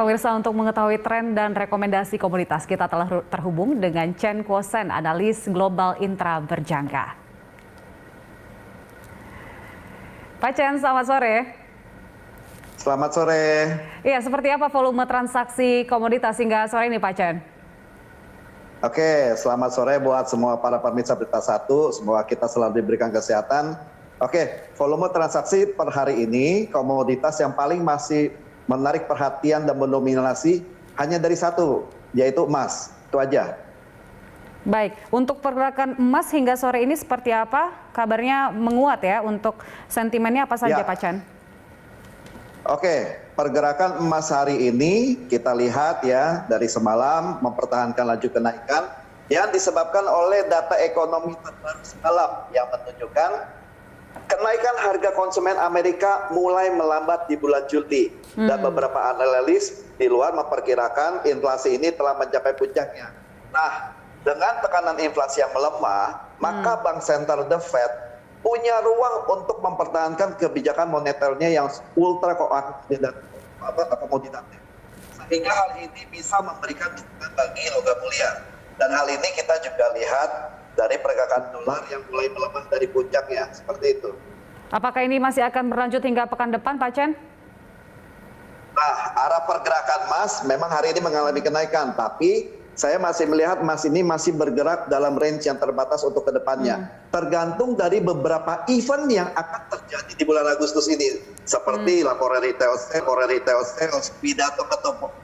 Pemirsa, untuk mengetahui tren dan rekomendasi komoditas, kita telah terhubung dengan Chen Guosen, analis global intra berjangka. Pak Chen, selamat sore. Selamat sore. Iya, seperti apa volume transaksi komoditas hingga sore ini, Pak Chen? Oke, selamat sore buat semua para pemirsa Berita Satu. Semoga kita selalu diberikan kesehatan. Oke, volume transaksi per hari ini, komoditas yang paling masih menarik perhatian dan mendominasi hanya dari satu, yaitu emas. Itu aja. Baik, untuk pergerakan emas hingga sore ini seperti apa? Kabarnya menguat ya, untuk sentimennya apa saja, Pak Chen? Oke, pergerakan emas hari ini kita lihat ya, dari semalam mempertahankan laju kenaikan yang disebabkan oleh data ekonomi terbaru semalam yang menunjukkan kenaikan harga konsumen Amerika mulai melambat di bulan Juli. Dan beberapa analis di luar memperkirakan inflasi ini telah mencapai puncaknya. Nah, dengan tekanan inflasi yang melemah, maka Bank Sentral The Fed punya ruang untuk mempertahankan kebijakan moneternya yang ultra akomodatif. Sehingga hal ini bisa memberikan dukungan bagi logam mulia. Dan hal ini kita juga lihat dari pergerakan dolar yang mulai melemah dari puncaknya, seperti itu. Apakah ini masih akan berlanjut hingga pekan depan, Pak Chen? Nah, arah pergerakan emas memang hari ini mengalami kenaikan, tapi saya masih melihat emas ini masih bergerak dalam range yang terbatas untuk kedepannya. Tergantung dari beberapa event yang akan terjadi di bulan Agustus ini, seperti laporan retail sales, pidato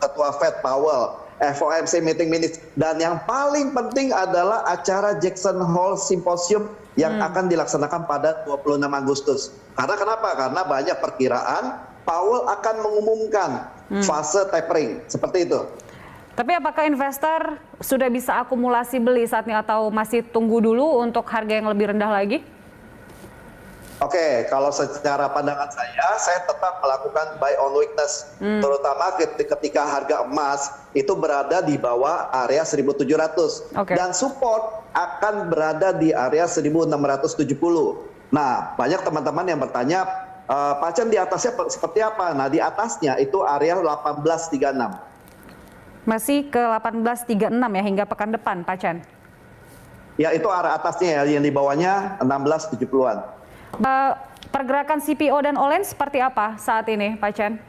ketua Fed Powell, FOMC meeting minutes, dan yang paling penting adalah acara Jackson Hole Symposium yang akan dilaksanakan pada 26 Agustus. Karena kenapa? Karena banyak perkiraan Powell akan mengumumkan fase tapering, seperti itu. Tapi apakah investor sudah bisa akumulasi beli saat ini atau masih tunggu dulu untuk harga yang lebih rendah lagi? Oke, kalau secara pandangan saya tetap melakukan buy on weakness, terutama ketika harga emas itu berada di bawah area 1.700 dan support akan berada di area 1.670. Nah, banyak teman-teman yang bertanya, Pak Chen di atasnya seperti apa? Nah, di atasnya itu area 1836. Masih ke 1836 ya hingga pekan depan, Pak Chen? Ya, itu arah atasnya ya, yang di bawahnya 1670-an. Pergerakan CPO dan Olen seperti apa saat ini, Pak Chen?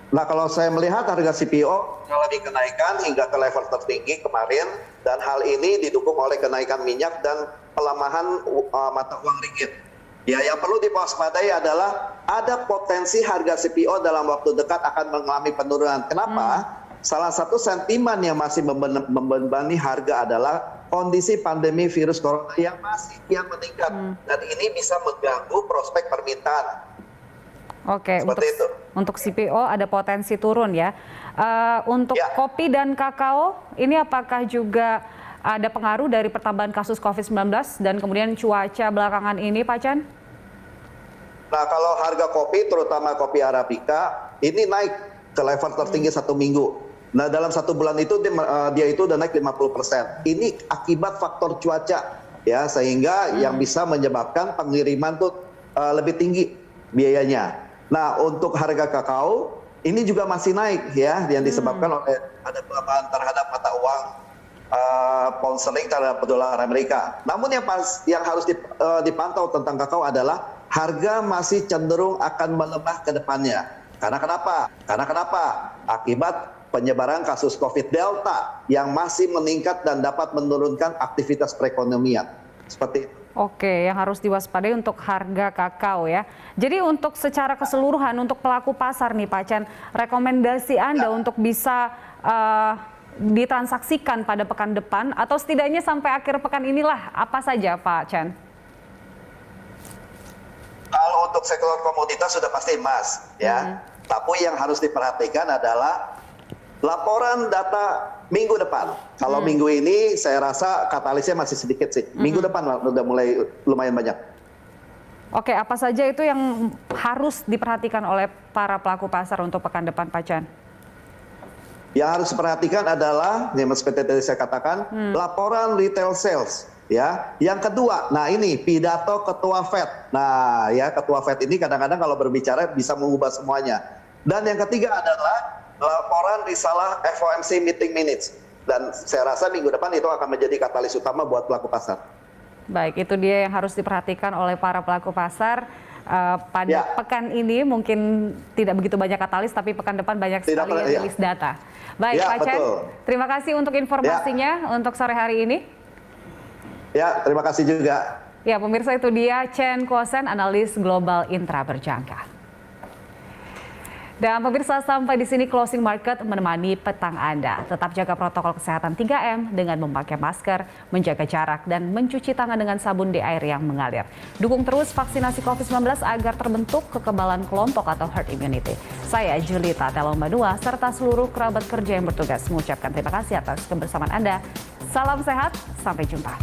Nah, kalau saya melihat harga CPO mengalami kenaikan hingga ke level tertinggi kemarin, dan hal ini didukung oleh kenaikan minyak dan pelemahan mata uang ringgit. Ya, yang perlu diwaspadai adalah ada potensi harga CPO dalam waktu dekat akan mengalami penurunan. Kenapa? Salah satu sentimen yang masih membebani harga adalah kondisi pandemi virus corona yang masih kian meningkat, dan ini bisa mengganggu prospek permintaan. Oke, untuk CPO ada potensi turun ya. Untuk kopi dan kakao, ini apakah juga ada pengaruh dari pertambahan kasus COVID-19 dan kemudian cuaca belakangan ini, Pak Chen? Nah, kalau harga kopi, terutama kopi Arabica, ini naik ke level tertinggi 1 minggu. Nah, dalam 1 bulan itu dia itu udah naik 50%. Ini akibat faktor cuaca, ya, sehingga yang bisa menyebabkan pengiriman tuh lebih tinggi biayanya. Nah, untuk harga kakao ini juga masih naik ya, yang disebabkan oleh ada pelemahan terhadap mata uang pound sterling terhadap dolar Amerika. Namun yang harus dipantau tentang kakao adalah harga masih cenderung akan melemah ke depannya. Karena kenapa? Akibat penyebaran kasus COVID Delta yang masih meningkat dan dapat menurunkan aktivitas perekonomian. Seperti itu. Oke, yang harus diwaspadai untuk harga kakao ya. Jadi untuk secara keseluruhan, untuk pelaku pasar nih Pak Chen, rekomendasi Anda untuk bisa ditransaksikan pada pekan depan atau setidaknya sampai akhir pekan inilah apa saja Pak Chen? Kalau untuk sektor komoditas sudah pasti emas ya. Tapi yang harus diperhatikan adalah laporan data minggu depan. Kalau minggu ini saya rasa katalisnya masih sedikit sih. Minggu depan udah mulai lumayan banyak. Oke, apa saja itu yang harus diperhatikan oleh para pelaku pasar untuk pekan depan, Pak Chen? Yang harus diperhatikan adalah, yang seperti tadi saya katakan, laporan retail sales. Ya, yang kedua, nah ini pidato ketua Fed. Nah, ya ketua Fed ini kadang-kadang kalau berbicara bisa mengubah semuanya. Dan yang ketiga adalah laporan risalah FOMC meeting minutes. Dan saya rasa minggu depan itu akan menjadi katalis utama buat pelaku pasar. Baik, itu dia yang harus diperhatikan oleh para pelaku pasar. Pada pekan ini mungkin tidak begitu banyak katalis, tapi pekan depan banyak sekali rilis data. Baik, Pak Chen, terima kasih untuk informasinya untuk sore hari ini. Ya, terima kasih juga. Ya, pemirsa, itu dia Chen Kosen, analis global intra berjangka. Dan pemirsa, sampai di sini closing market menemani petang Anda. Tetap jaga protokol kesehatan 3M dengan memakai masker, menjaga jarak, dan mencuci tangan dengan sabun di air yang mengalir. Dukung terus vaksinasi COVID-19 agar terbentuk kekebalan kelompok atau herd immunity. Saya Julita Telombanua serta seluruh kerabat kerja yang bertugas mengucapkan terima kasih atas kebersamaan Anda. Salam sehat, sampai jumpa.